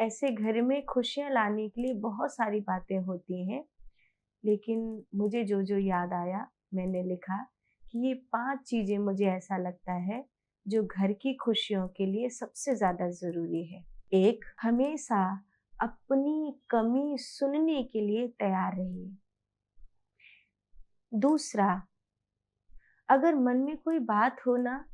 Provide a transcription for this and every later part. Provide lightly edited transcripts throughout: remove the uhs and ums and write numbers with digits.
ऐसे घर में खुशियाँ लाने के लिए बहुत सारी बातें होती हैं, लेकिन मुझे जो-जो याद आया मैंने लिखा कि ये 5 चीज़ें मुझे ऐसा लगता है जो घर की खुशियों के लिए सबसे ज़्यादा ज़रूरी है। 1, हमेशा अपनी कमी सुनने के लिए तैयार रहिए। दूसरा, अगर मन में कोई बात हो ना,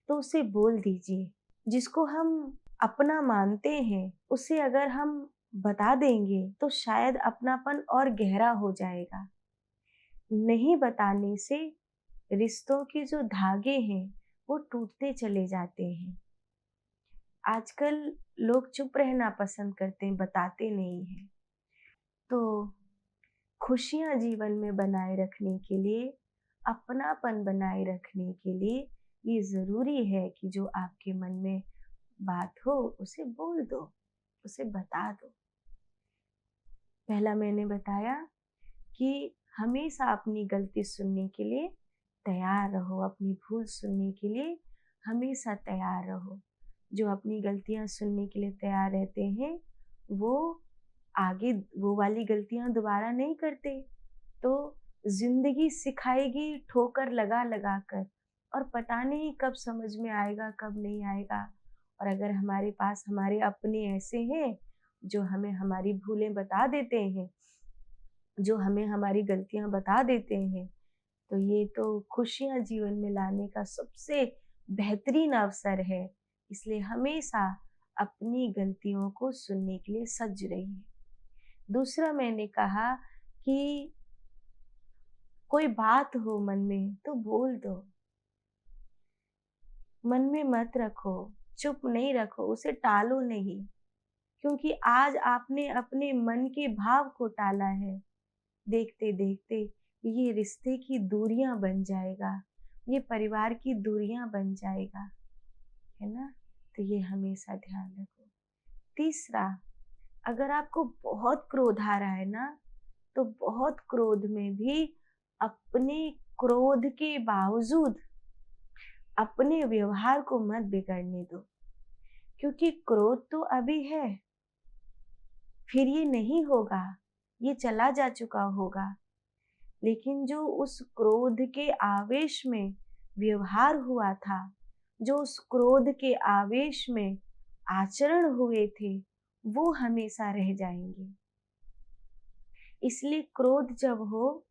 तो उसे बोल दीजिए। जिसको हम अपना मानते हैं, उसे अगर हम बता देंगे, तो शायद अपनापन और गहरा हो जाएगा। नहीं बताने से रिश्तों के जो धागे हैं, वो टूटते चले जाते हैं। आजकल लोग चुप रहना पसंद करते हैं, बताते नहीं हैं। तो खुशियाँ जीवन में बनाए रखने के लिए, अपनापन बनाए रखने के लिए ये ज़रूरी है कि जो आपके मन में बात हो, उसे बोल दो, उसे बता दो। पहला मैंने बताया कि हमेशा अपनी गलती सुनने के लिए तैयार रहो, अपनी भूल सुनने के लिए हमेशा तैयार रहो। जो अपनी गलतियाँ सुनने के लिए तैयार रहते हैं, वो आगे वो वाली गलतियाँ दोबारा नहीं करते। तो ज़िंदगी सिखाएगी ठोकर लगा-लगा कर, और पता नहीं कब समझ में आएगा, कब नहीं आएगा। और अगर हमारे पास हमारे अपने ऐसे हैं, जो हमें हमारी भूलें बता देते हैं, जो हमें हमारी गलतियाँ बता देते हैं, तो ये तो खुशियाँ जीवन में लाने का सबसे बेहतरीन अवसर है। इसलिए हमेशा अपनी गलतियों को सुनने के लिए सज्ज रहिए। दूसरा मैंने कहा कि कोई बात हो मन में तो बोल दो। मन में मत रखो, चुप नहीं रखो, उसे टालो नहीं, क्योंकि आज आपने अपने मन के भाव को टाला है, देखते-देखते ये रिश्ते की दूरियां बन जाएगा, ये परिवार की दूरियां बन जाएगा, है ना? तो ये हमेशा ध्यान रखो। तीसरा, अगर आपको बहुत क्रोध आ रहा है ना, तो बहुत क्रोध में भी अपने क्रोध के बावजूद अपने व्यवहार को मत बिगड़ने दो, क्योंकि क्रोध तो अभी है, फिर ये नहीं होगा, ये चला जा चुका होगा। लेकिन जो उस क्रोध के आवेश में व्यवहार हुआ था, जो उस क्रोध के आवेश में आचरण हुए थे, वो हमेशा रह जाएंगे। इसलिए क्रोध जब हो,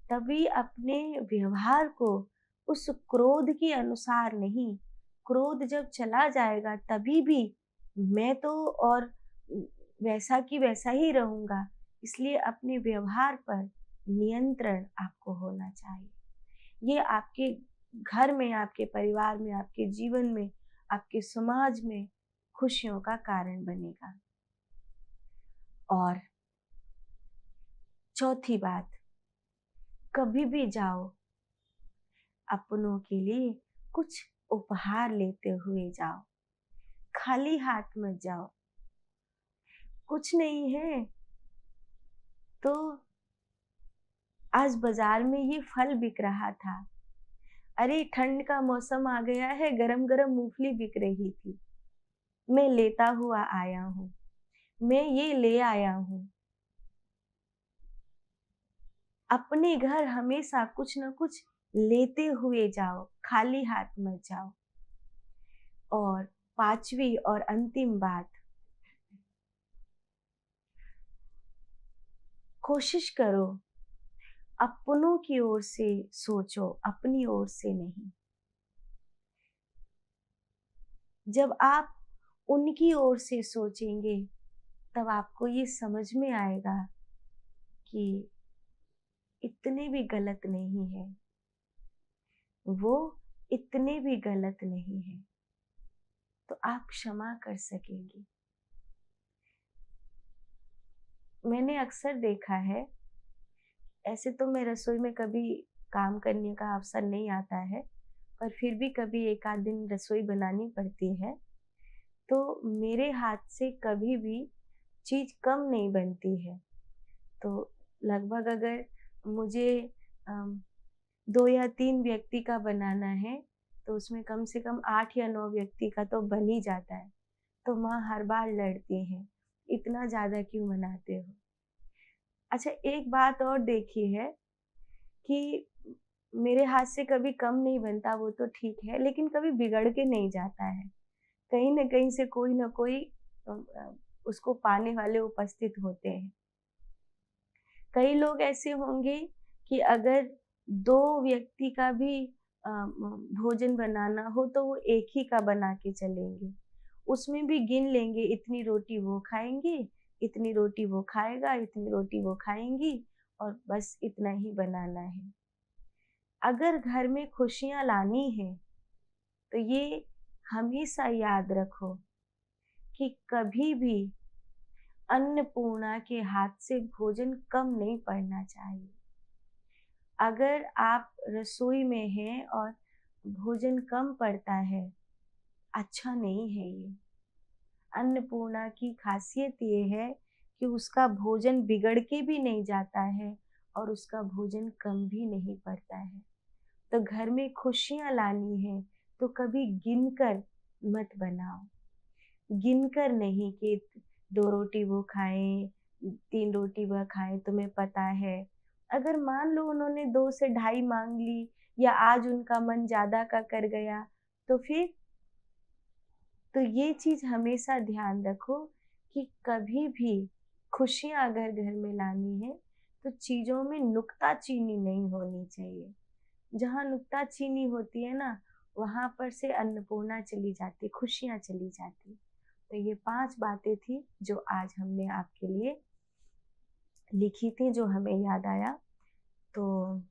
तभी अपने व्यवहार को उस क्रोध के अनुसार नहीं, क्रोध जब चला जाएगा तभी भी मैं तो और वैसा की वैसा ही रहूँगा। इसलिए अपने व्यवहार पर नियंत्रण आपको होना चाहिए। ये आपके घर में, आपके परिवार में, आपके जीवन में, आपके समाज में खुशियों का कारण बनेगा। और चौथी बात, कभी भी जाओ, अपनों के लिए कुछ उपहार लेते हुए जाओ, खाली हाथ मत जाओ। कुछ नहीं है तो आज बाजार में ये फल बिक रहा था। अरे ठंड का मौसम आ गया है, गरम-गरम मूंगफली बिक रही थी। मैं लेता हुआ आया हूँ, मैं ये ले आया हूँ। अपने घर हमेशा कुछ न कुछ लेते हुए जाओ, खाली हाथ मत जाओ। और पांचवी और अंतिम बात, कोशिश करो अपनों की ओर से सोचो, अपनी ओर से नहीं। जब आप उनकी ओर से सोचेंगे, तब आपको ये समझ में आएगा कि इतने भी गलत नहीं है, वो इतने भी गलत नहीं है, तो आप क्षमा कर सकेंगे। मैंने अक्सर देखा है, ऐसे तो मैं रसोई में कभी काम करने का अवसर नहीं आता है, पर फिर भी कभी एक आध दिन रसोई बनानी पड़ती है, तो मेरे हाथ से कभी भी चीज़ कम नहीं बनती है। तो लगभग अगर मुझे अम, 2 या 3 व्यक्ति का बनाना है, तो उसमें कम से कम 8 या 9 व्यक्ति का तो बन ही जाता है। तो माँ हर बार लड़ती हैं, इतना ज़्यादा क्यों मनाते हो? अच्छा, एक बात और देखी है कि मेरे हाथ से कभी कम नहीं बनता वो तो ठीक है, लेकिन कभी बिगड़ के नहीं जाता है। कहीं न कहीं से कोई न कोई उसको पाने वाले उपस्थित होते हैं। कई लोग ऐसे होंगे कि अगर 2 व्यक्ति का भी भोजन बनाना हो तो वो एक ही का बना के चलेंगे। उसमें भी गिन लेंगे, इतनी रोटी वो खाएँगे, इतनी रोटी वो खाएगा, इतनी रोटी वो खाएँगी और बस इतना ही बनाना है। अगर घर में खुशियाँ लानी है, तो ये हमेशा याद रखो कि कभी भी अन्नपूर्णा के हाथ से भोजन कम नहीं पड़ना चाहिए। अगर आप रसोई में हैं और भोजन कम पड़ता है, अच्छा नहीं है ये। अन्नपूर्णा की खासियत ये है कि उसका भोजन बिगड़ के भी नहीं जाता है और उसका भोजन कम भी नहीं पड़ता है। तो घर में खुशियाँ लानी है तो कभी गिनकर मत बनाओ। गिनकर नहीं कि 2 रोटी वो खाएँ, 3 रोटी वह खाएँ, तुम्हें पता है। अगर मान लो उन्होंने 2 से ढाई माँग ली या आज उनका मन ज़्यादा का कर गया, तो फिर? तो ये चीज़ हमेशा ध्यान रखो कि कभी भी खुशियाँ अगर घर में लानी है, तो चीज़ों में नुक्ताचीनी नहीं होनी चाहिए। जहाँ नुक्ताचीनी होती है ना, वहाँ पर से अन्नपूर्णा चली जाती, खुशियाँ चली जाती। तो ये 5 बातें थी जो आज हमने आपके लिए लिखी थी, जो हमें याद आया। तो